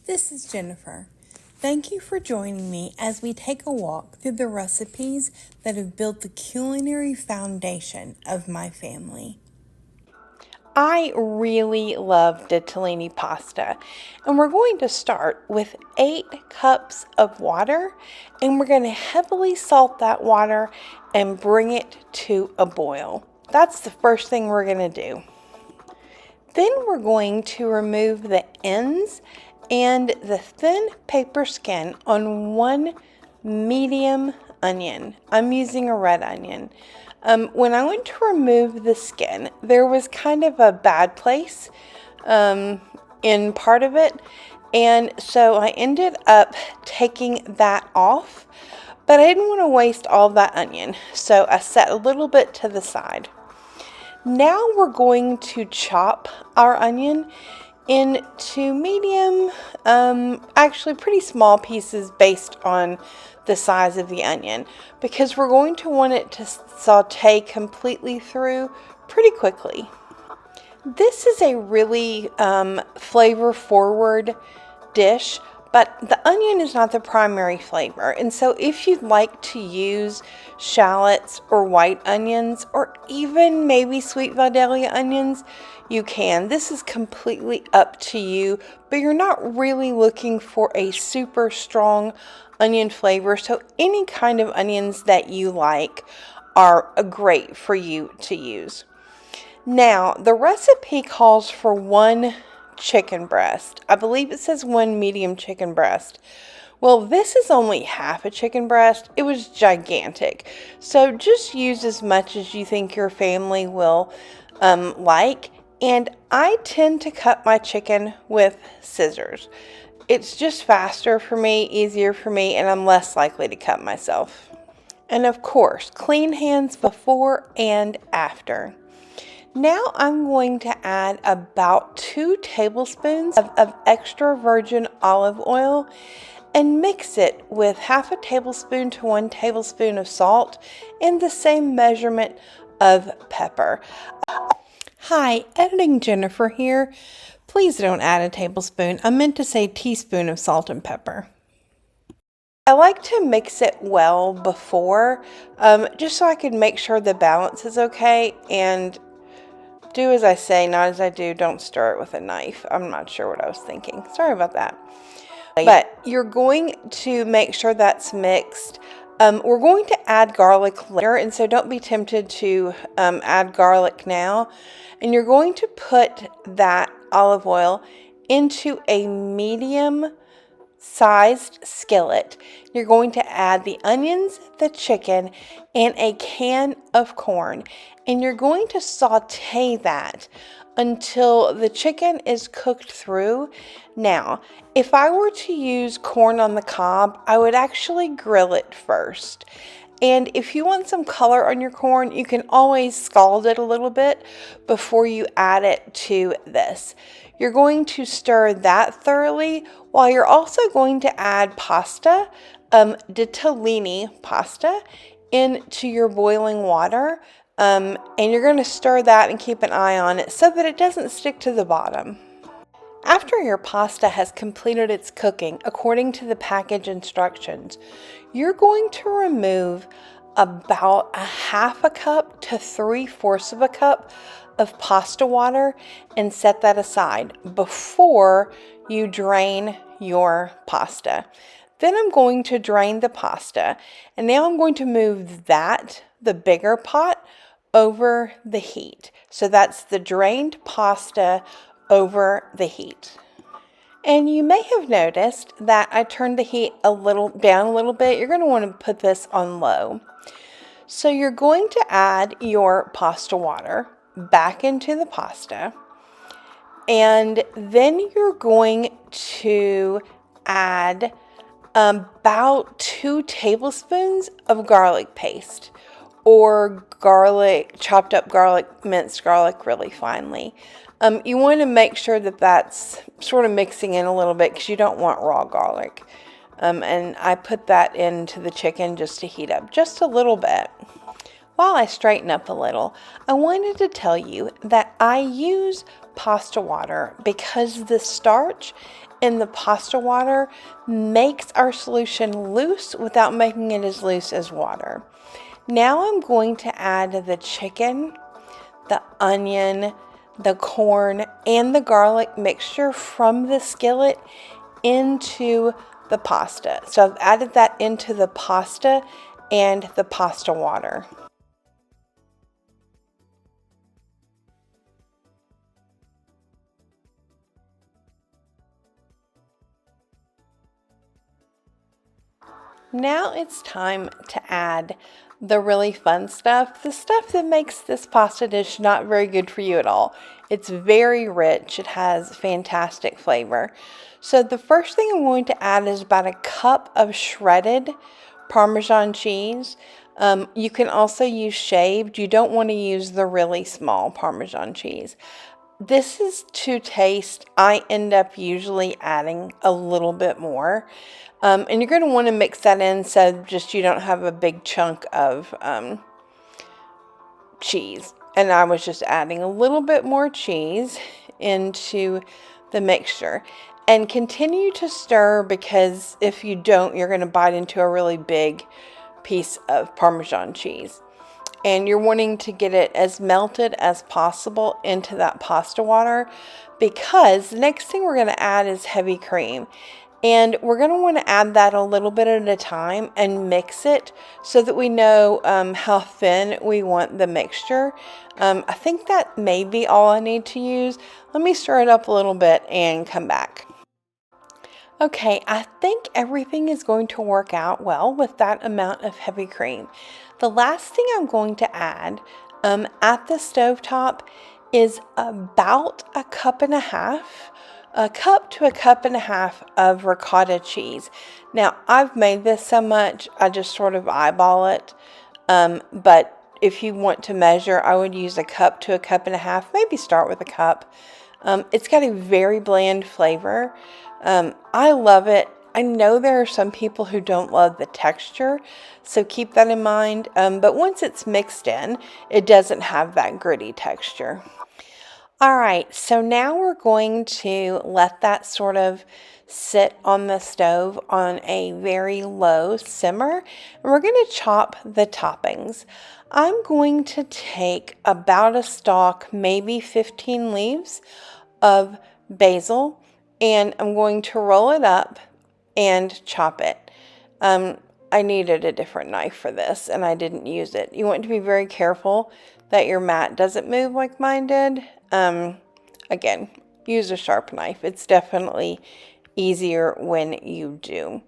This is Jennifer. Thank you for joining me as we take a walk through the recipes that have built the culinary foundation of my family. I really love Ditalini pasta, and we're going to start with 8 cups of water, and we're going to heavily salt that water and bring it to a boil. That's the first thing we're going to do. Then we're going to remove the ends and the thin paper skin on one medium onion. I'm using a red onion. When I went to remove the skin, there was kind of a bad place in part of it, and so I ended up taking that off, but I didn't want to waste all that onion, so I set a little bit to the side. Now we're going to chop our onion into medium, actually pretty small pieces based on the size of the onion, because we're going to want it to saute completely through pretty quickly. This is a really flavor forward dish, but the onion is not the primary flavor, and so if you'd like to use shallots or white onions or even maybe sweet Vidalia onions, you can. This is completely up to you, but you're not really looking for a super strong onion flavor, so any kind of onions that you like are great for you to use. Now, the recipe calls for 1 chicken breast. I believe it says 1 medium chicken breast. Well, this is only half a chicken breast. It was gigantic. So just use as much as you think your family will like. And I tend to cut my chicken with scissors. It's just faster for me, easier for me, and I'm less likely to cut myself. And of course, clean hands before and after. Now I'm going to add about 2 tablespoons of extra virgin olive oil and mix it with half a tablespoon to 1 tablespoon of salt and the same measurement of pepper. Hi, Editing Jennifer here. Please don't add a tablespoon. I meant to say teaspoon of salt and pepper. I like to mix it well before, just so I can make sure the balance is okay, and do as I say, not as I do. Don't stir it with a knife. I'm not sure what I was thinking. Sorry about that. But you're going to make sure that's mixed. We're going to add garlic later, and so don't be tempted to add garlic now. And you're going to put that olive oil into a medium sized skillet. You're going to add the onions, the chicken, and a can of corn, and you're going to saute that until the chicken is cooked through. Now, if I were to use corn on the cob, I would actually grill it first. And if you want some color on your corn, you can always scald it a little bit before you add it to this. You're going to stir that thoroughly while you're also going to add pasta, Ditalini pasta, into your boiling water. And you're going to stir that and keep an eye on it so that it doesn't stick to the bottom. After your pasta has completed its cooking according to the package instructions, you're going to remove about a half a cup to 3/4 of a cup of pasta water and set that aside before you drain your pasta. Then I'm going to drain the pasta, and now I'm going to move that, the bigger pot, over the heat. So that's the drained pasta over the heat. And you may have noticed that I turned the heat down a little bit. You're going to want to put this on low. So you're going to add your pasta water back into the pasta, and then you're going to add about 2 tablespoons of garlic paste, or chopped up garlic, minced garlic really finely. You want to make sure that that's sort of mixing in a little bit because you don't want raw garlic. And I put that into the chicken just to heat up just a little bit. While I straighten up a little, I wanted to tell you that I use pasta water because the starch in the pasta water makes our solution loose without making it as loose as water. Now I'm going to add the chicken, the onion, the corn, and the garlic mixture from the skillet into the pasta. So I've added that into the pasta and the pasta water. Now it's time to add the really fun stuff, the stuff that makes this pasta dish not very good for you at all. It's very rich, it has fantastic flavor. So the first thing I'm going to add is about a cup of shredded Parmesan cheese. You can also use shaved. You don't want to use the really small Parmesan cheese. This is to taste. I end up usually adding a little bit more. And you're going to want to mix that in so just you don't have a big chunk of cheese. And I was just adding a little bit more cheese into the mixture. And continue to stir, because if you don't, you're going to bite into a really big piece of Parmesan cheese. And you're wanting to get it as melted as possible into that pasta water, because the next thing we're going to add is heavy cream. And we're going to want to add that a little bit at a time and mix it so that we know how thin we want the mixture. I think that may be all I need to use. Let me stir it up a little bit and come back. Okay, I think everything is going to work out well with that amount of heavy cream. The last thing I'm going to add at the stovetop is about a cup to a cup and a half of ricotta cheese. Now, I've made this so much, I just sort of eyeball it. But if you want to measure, I would use a cup to a cup and a half. Maybe start with a cup. It's got a very bland flavor. I love it. I know there are some people who don't love the texture, so keep that in mind. But once it's mixed in, it doesn't have that gritty texture. All right, so now we're going to let that sort of sit on the stove on a very low simmer, and we're going to chop the toppings. I'm going to take about a stalk, maybe 15 leaves of basil, and I'm going to roll it up and chop it. I needed a different knife for this, and I didn't use it. You want to be very careful that your mat doesn't move like mine did. Again, use a sharp knife. It's definitely easier when you do.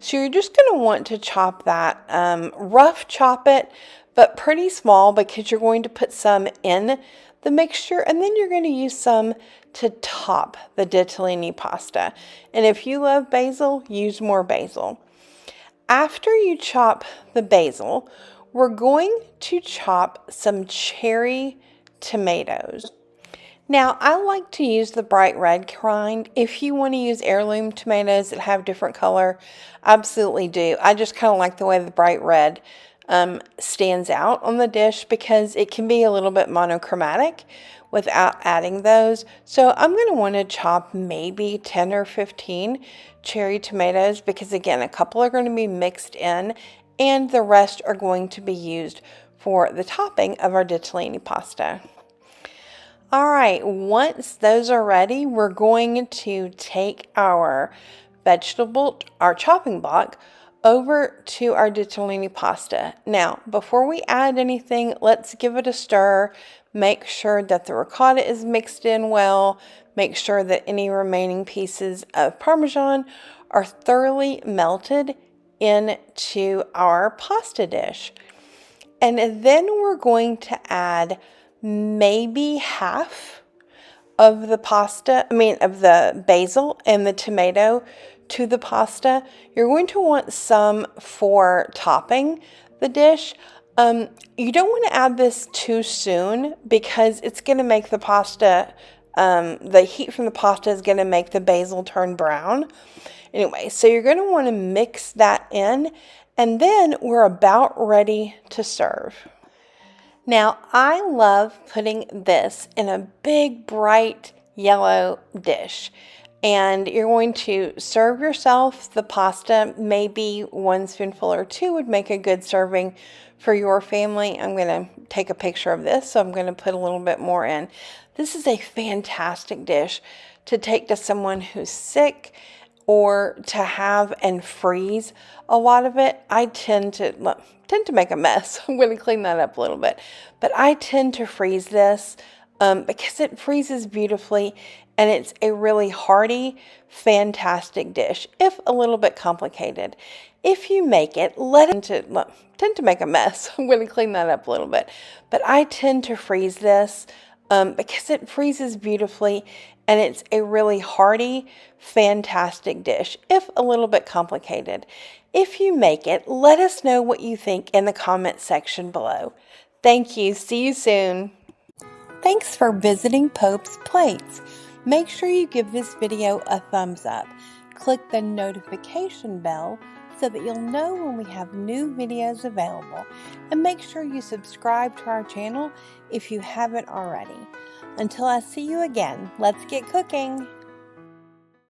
So you're just going to want to chop that, rough chop it, but pretty small, because you're going to put some in the mixture, and then you're going to use some to top the Ditalini pasta. And if you love basil, use more basil. After you chop the basil, we're going to chop some cherry tomatoes. Now, I like to use the bright red kind. If you want to use heirloom tomatoes that have different color, absolutely do. I just kind of like the way the bright red stands out on the dish, because it can be a little bit monochromatic without adding those. So I'm going to want to chop maybe 10 or 15 cherry tomatoes, because again, a couple are going to be mixed in and the rest are going to be used for the topping of our Ditalini pasta. All right, once those are ready, we're going to take our chopping block over to our Ditalini pasta. Now, before we add anything, let's give it a stir. Make sure that the ricotta is mixed in well. Make sure that any remaining pieces of Parmesan are thoroughly melted into our pasta dish. And then we're going to add maybe half of the of the basil and the tomato to the pasta. You're going to want some for topping the dish. You don't want to add this too soon, because it's going to make the pasta, the heat from the pasta is going to make the basil turn brown. Anyway, so you're going to want to mix that in, and then we're about ready to serve. Now, I love putting this in a big, bright yellow dish. and you're going to serve yourself the pasta. Maybe one spoonful or two would make a good serving for your family. I'm going to take a picture of this, so I'm going to put a little bit more in. This is a fantastic dish to take to someone who's sick, or to have and freeze a lot of it. I tend to make a mess. I'm going to clean that up a little bit. But I tend to freeze this because it freezes beautifully, and it's a really hearty, fantastic dish, if a little bit complicated. If you make it, tend to make a mess. I'm going to clean that up a little bit. But I tend to freeze this because it freezes beautifully, and it's a really hearty, fantastic dish, if a little bit complicated. If you make it, let us know what you think in the comment section below. Thank you. See you soon. Thanks for visiting Pope's Plates. Make sure you give this video a thumbs up. Click the notification bell so that you'll know when we have new videos available. And make sure you subscribe to our channel if you haven't already. Until I see you again, let's get cooking!